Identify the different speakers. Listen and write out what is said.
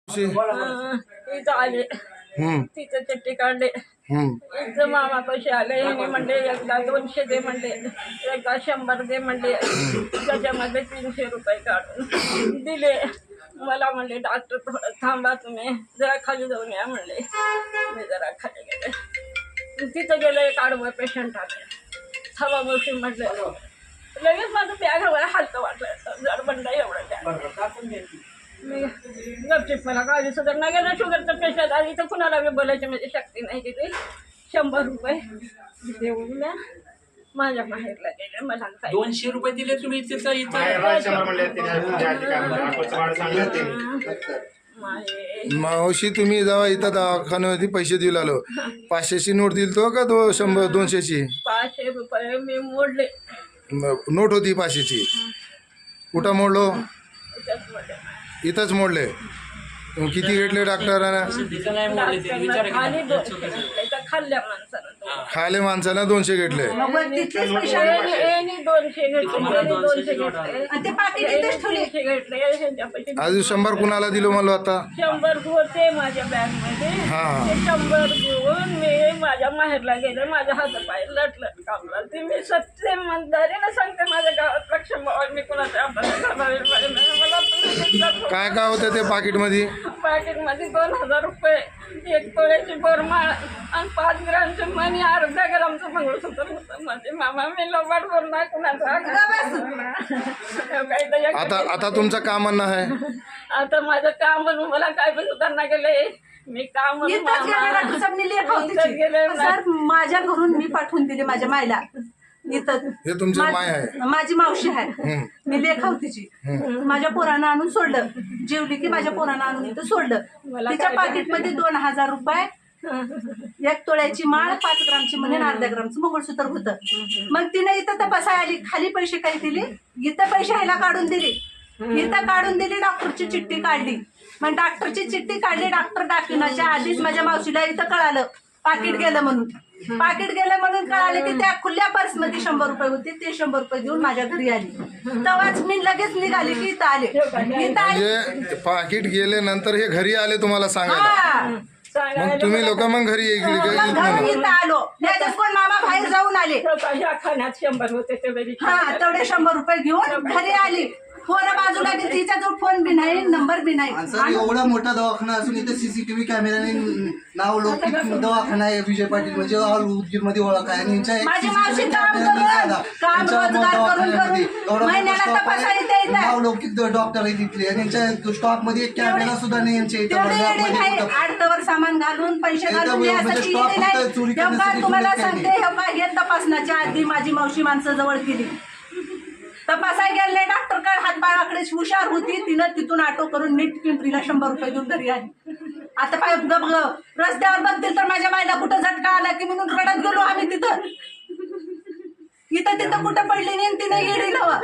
Speaker 1: इथं आले तिथं चिठ्ठी काढले इथं मामा पैसे आले आणि म्हणले एकदा 200 दे म्हणले, एकदा 100 दे म्हणले, त्याच्यामध्ये 300 रुपये काढून दिले. मला म्हणले डॉक्टर थोडं थांबा, तुम्ही जरा खाली जाऊन या म्हणले. मी जरा खाली गेले, तिथं गेले एक आडवं पेशंट आले, हवा गोष्टी म्हटलं लगेच माझं बॅग हलकं वाटलं, जड बनलं एवढं. मी गपचिप मला काळजी सुद्धा नाही गेलं. शुगरचं पेशंट आली तर कुणाला मी बोलायची म्हणजे शक्ती नाही. तिथे 100 रुपये देऊन माझ्या माहेरला गेले. मला
Speaker 2: 200 रुपये दिले तुम्ही
Speaker 3: मावशी तुम्ही जेव्हा इथं दवाखान्यामध्ये पैसे देऊ लागलो, 500ची नोट दिली तो का 100 200ची?
Speaker 1: 500 रुपये मी मोडले.
Speaker 3: नोट होती 500ची, कुठं मोडलो? इथंच मोडले. किती घेतले डॉक्टरांना? खाले माणसाला 200 घेतले. अजून 100 कुणाला दिलो मला आता?
Speaker 1: 100 होते माझ्या बॅग मध्ये. 100 घेऊन मी माझ्या माहेरला गेले. माझ्या हातापाय लटलट कापला. ते मी सत्य मंदारीने सांगते, माझ्या गावात लक्ष मी कुणाच्या
Speaker 3: काय काय होतं ते पाकिटमध्ये?
Speaker 1: पाकिटमध्ये 2000 रुपये, 1 तोळ्याची बोरमाळ आणि 5 ग्रामचे मनी, अर्धा ग्रामचं मंगळसूत्र होतं. माझे मामा मी लोबाड बोलणार कुणाचा.
Speaker 3: आता तुमचं काम म्हणणं आहे?
Speaker 1: आता माझं काम म्हणून मला काय पण सुधारणा केले. मी काम
Speaker 4: गेले. माझ्या घरून मी पाठवून दिले माझ्या मायला. इथं
Speaker 3: हे तुमची माय आहे?
Speaker 4: माझी मावशी आहे. मी लेख तिची. माझ्या पोरांना आणून सोडलं, जेवली की माझ्या पोरांना आणून इथं सोडलं. तिच्या पाकिटमध्ये 2000 रुपये, 1 तोळ्याची माळ, 5 ग्रामची म्हणे, अर्ध्या ग्रामचं मंगळसूत्र होतं. मग तिने इथं तपासाय आली. खाली पैसे काही दिले, इथं पैसे ह्याला काढून दिले. इथं काढून दिली, डॉक्टरची चिठ्ठी काढली. मग डॉक्टरची चिठ्ठी काढली. डॉक्टर दाखविण्याच्या आधीच माझ्या मावशीला इथं कळालं पाकिट गेलं म्हणून. पाकिट गेलं म्हणून कळाले की त्या खुल्या पर्समध्ये 100 रुपये होते. ते 100 रुपये देऊन माझ्या घरी आली. तेव्हाच मी लगेच निघाली की इथं आले.
Speaker 3: म्हणजे पाकिट गेले नंतर हे घरी आले तुम्हाला सांगायला? मग तुम्ही लोक मग घरी
Speaker 4: इथं आलो. त्याच्यात कोण मामा बाहेर जाऊन आले.
Speaker 1: खाण्यात 100 होते तेवढे.
Speaker 4: तेवढे 100 रुपये घेऊन घरी आली. फोन बाजूला तिच्या जवळ फोन बी नाही, नंबर बी नाही.
Speaker 5: एवढा मोठा दवाखाना असून इथे सीसीटीव्ही कॅमेराने नाव लौकिक दवाखाना आहे विजय पाटील, म्हणजे ऑल उदगीर मध्ये ओळख आहे.
Speaker 4: माझी मावशी काम रोजगार करून महिन्याला तपासायला येतात.
Speaker 5: नाव लौकिक डॉक्टर आहे तिथले, आणि यांच्या स्टॉक मध्ये एक कॅमेरा सुद्धा नाही यांच्या इथे.
Speaker 4: आडतवर सामान घालून पैसे घालून तुम्हाला सांगते. हे तपासण्याच्या आधी माझी मावशी माणसं जवळ केली. तपासाय गेले डॉक्टर काय हातपायाकडे हुशार होती. तिनं तिथून ऑटो करून नीट पिंपरीला 100 रुपये देऊन घरी आली. आता पाय रस्त्यावर बघतील तर माझ्या बायला कुठं झटका आला की म्हणून रडत गेलो आम्ही. तिथं कुठं पडली नाही, तिने येडी नवं.